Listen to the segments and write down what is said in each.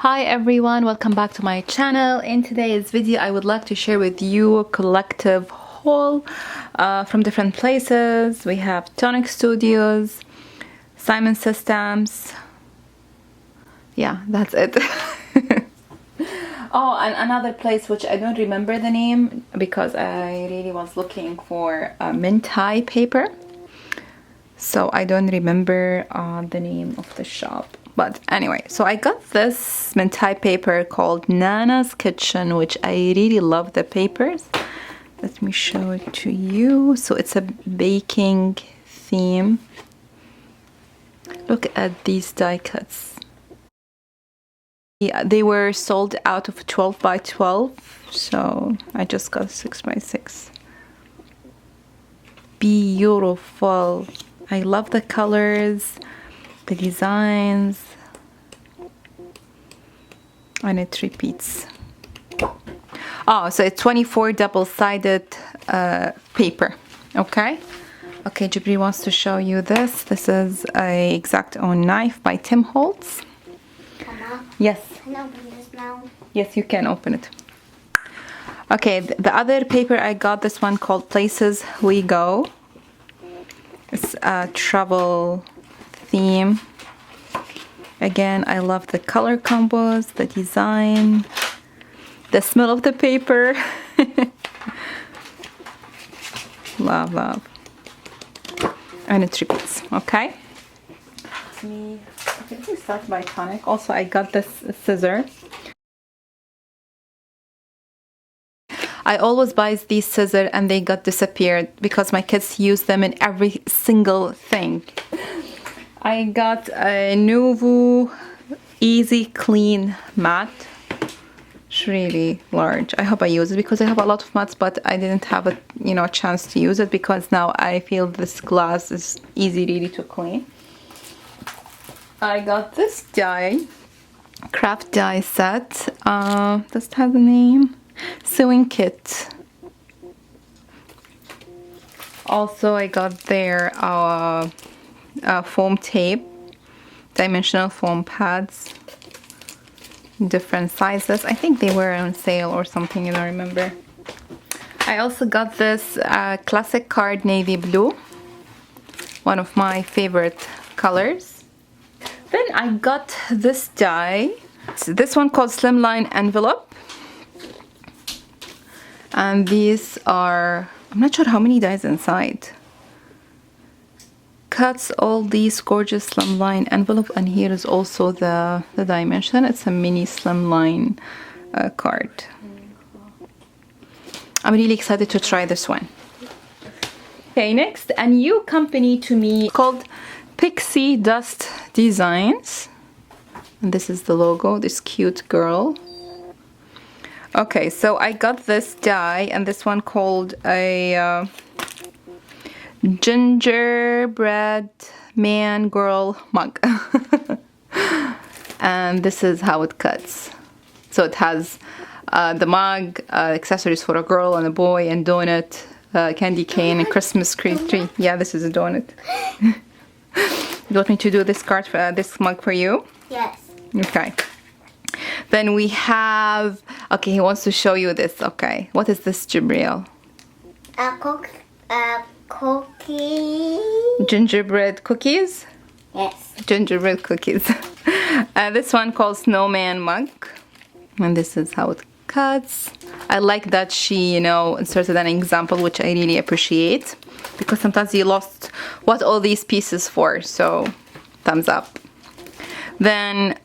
Hi everyone, welcome back to my channel. In today's video I would like to share with you a collective haul from different places. We have Tonic Studios, Simon Systems. Yeah, that's it. Oh, and another place which I don't remember the name because I really was looking for mint tie paper, so I don't remember the name of the shop. But anyway, so I got this mint tie paper called Nana's Kitchen, which I really love the papers. Let me show it to you. So it's a baking theme. Look at these die cuts. Yeah, they were sold out of 12 by 12, so I just got 6 by 6. Beautiful. I love the colors, the designs, and it repeats. Oh, so it's 24 double-sided paper. Okay, Jibri wants to show you this. This is a X-Acto knife by Tim Holtz. Mama, Yes. can I open this now? Yes, you can open it. Okay, the other paper I got, this one called Places We Go. It's a travel theme. Again, I love the color combos, the design, the smell of the paper. Love. And it repeats, okay? Let me start by Tonic. Also, I got this scissor. I always buy these scissors and they got disappeared because my kids use them in every single thing. I got a Nuvo Easy Clean mat. It's really large. I hope I use it because I have a lot of mats, but I didn't have a chance to use it because now I feel this glass is easy really to clean. I got this die, craft die set. Does it have a name? Sewing kit. Also, I got their foam tape, dimensional foam pads, different sizes. I think they were on sale or something, I don't remember. I also got this classic card navy blue, one of my favorite colors. Then I got this die. So this one called Slimline Envelope. And these are, I'm not sure how many dies inside. Cuts all these gorgeous slimline envelope, and here is also the dimension. It's a mini slimline card. I'm really excited to try this one. Okay, next, a new company to me called Pixie Dust Designs. And this is the logo, this cute girl. Okay, so I got this die, and this one called a gingerbread man girl mug. And this is how it cuts. So it has the mug, accessories for a girl and a boy, and donut, candy cane, and Christmas tree. Yeah, this is a donut. You want me to do this card for this mug for you? Yes. Okay. Then we have, okay, he wants to show you this. Okay, what is this, Jibril? Cookie. Gingerbread cookies? Yes. Gingerbread cookies. This one called Snowman Mug. And this is how it cuts. I like that she, inserted an example, which I really appreciate. Because sometimes you lost what all these pieces for. So, thumbs up. Then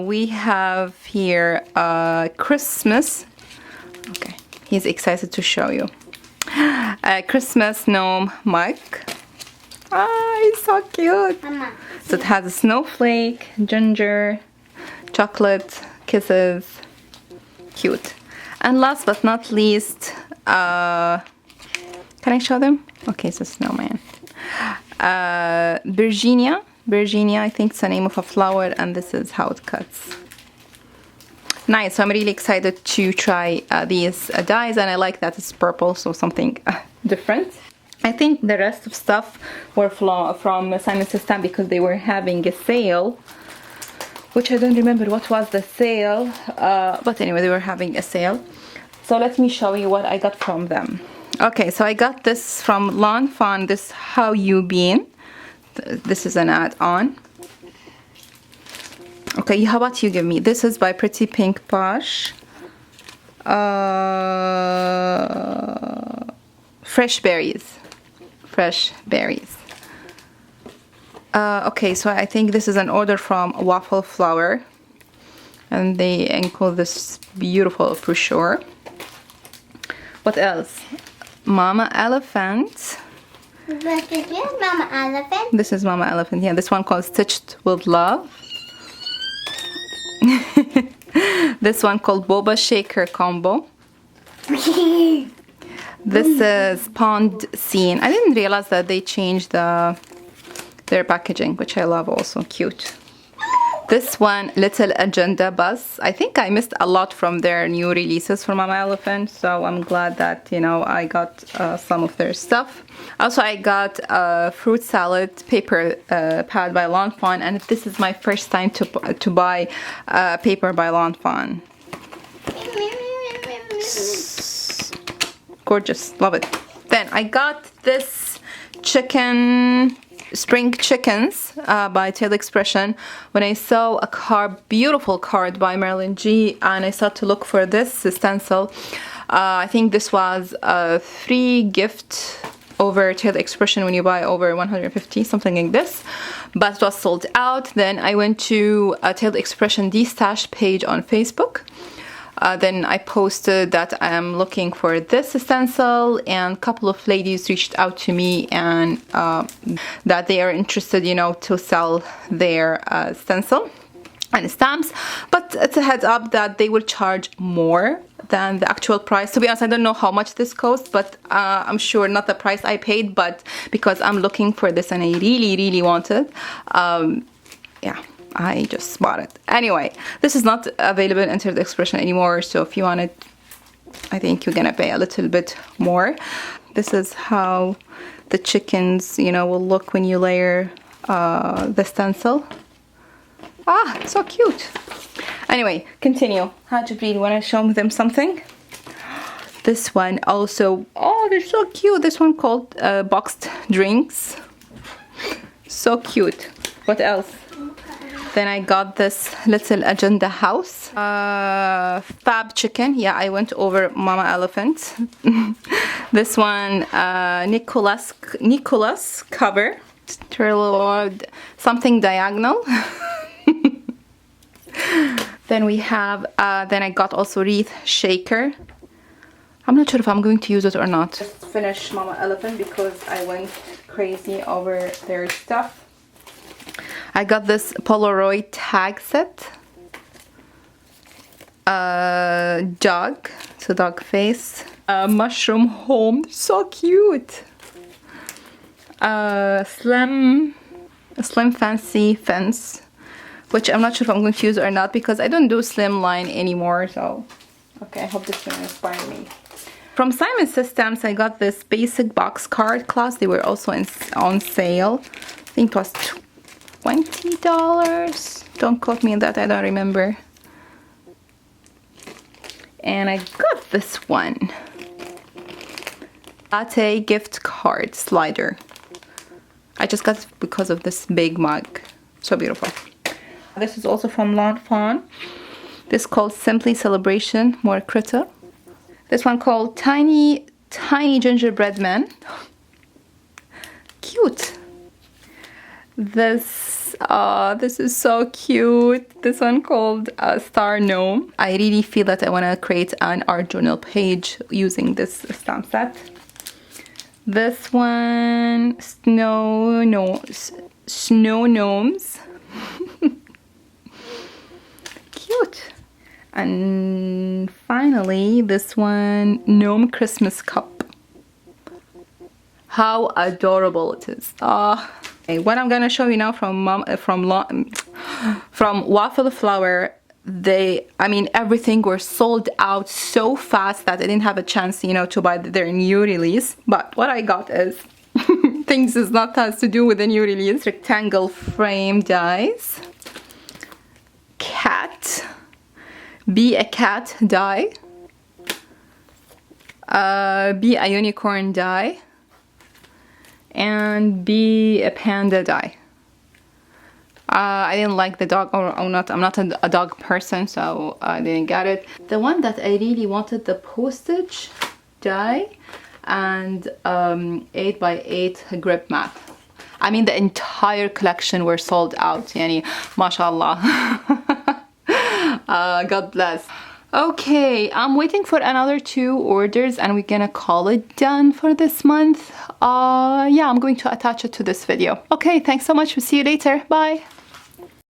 we have here Christmas. Okay, he's excited to show you. Christmas gnome mug. It's so cute. Mama. So it has a snowflake, ginger, chocolate, kisses. Cute. And last but not least, can I show them? Okay, it's a snowman. Virginia, I think it's the name of a flower, and this is how it cuts. Nice, so I'm really excited to try these dies, and I like that it's purple, so something different. I think the rest of stuff were from Simon Systems because they were having a sale which I don't remember what was the sale, but anyway, they were having a sale. So let me show you what I got from them. Okay, so I got this from Lawn Fawn, this How You Been. This is an add-on. Okay, how about you give me? This is by Pretty Pink Posh. Fresh berries. Fresh berries. Okay, so I think this is an order from Waffle Flower. And they include this beautiful brochure. What else? Mama Elephant. But did you have Mama Elephant? This is Mama Elephant. Yeah, this one called Stitched with Love. This one called Boba Shaker Combo. This is Pond Scene. I didn't realize that they changed their packaging, which I love also. Cute. This one, Little Agenda Bus. I think I missed a lot from their new releases for Mama Elephant, so I'm glad that, you know, I got some of their stuff. Also, I got a fruit salad paper pad by Lawn Fawn, and this is my first time to buy paper by Lawn Fawn. Gorgeous, love it. Then I got this spring chickens by Tail Expression when I saw a beautiful card by Marilyn G, and I started to look for this stencil. I think this was a free gift over Tail Expression when you buy over 150, something like this, but it was sold out. Then I went to a Tail Expression D-Stash page on Facebook. Then I posted that I am looking for this stencil, and a couple of ladies reached out to me and that they are interested, you know, to sell their stencil and stamps. But it's a heads up that they will charge more than the actual price. To be honest, I don't know how much this costs, but I'm sure not the price I paid, but because I'm looking for this and I really, really want it. Yeah. I just bought it. Anyway, this is not available in Tail Expression anymore, so if you want it, I think you're gonna pay a little bit more. This is how the chickens, you know, will look when you layer the stencil. Ah, so cute. Anyway, continue. How to breed. Want to show them something? This one also. Oh, they're so cute. This one called boxed drinks. So cute. What else? Then I got this Little Agenda House. Fab Chicken. Yeah, I went over Mama Elephant. This one, Nicholas cover. Something diagonal. Then we have, then I got also Wreath Shaker. I'm not sure if I'm going to use it or not. Just finished Mama Elephant because I went crazy over their stuff. I got this Polaroid tag set. Dog, so dog face. Mushroom home, so cute. Slim fancy fence, which I'm not sure if I'm going to use or not because I don't do slim line anymore. So, okay, I hope this will inspire me. From Simon Says Stamps, I got this basic box card class. They were also on sale. I think it was $20. Don't quote me on that, I don't remember. And I got this one. Latte gift card slider. I just got it because of this big mug. So beautiful. This is also from Lawn Fawn. This is called Simply Celebration, more critter. This one called Tiny Gingerbread Man. Cute. This is so cute. This one called Star Gnome. I really feel that I want to create an art journal page using this stamp set. This one, Snow Gnomes. Cute. And finally, this one, Gnome Christmas Cup. How adorable it is. Okay, what I'm gonna show you now from Waffle Flower, everything were sold out so fast that I didn't have a chance, you know, to buy their new release. But what I got is things is not has to do with the new release. Rectangle frame dies. cat, B, a cat die, B, a unicorn die, and B, a panda die. I didn't like the dog, or I'm not a dog person, so I didn't get it. The one that I really wanted, the postage die and 8x8 grip mat. I mean, the entire collection were sold out. Yani, mashallah. God bless. Okay, I'm waiting for another 2 orders and we're gonna call it done for this month. Yeah, I'm going to attach it to this video. Okay, thanks so much. We'll see you later. Bye.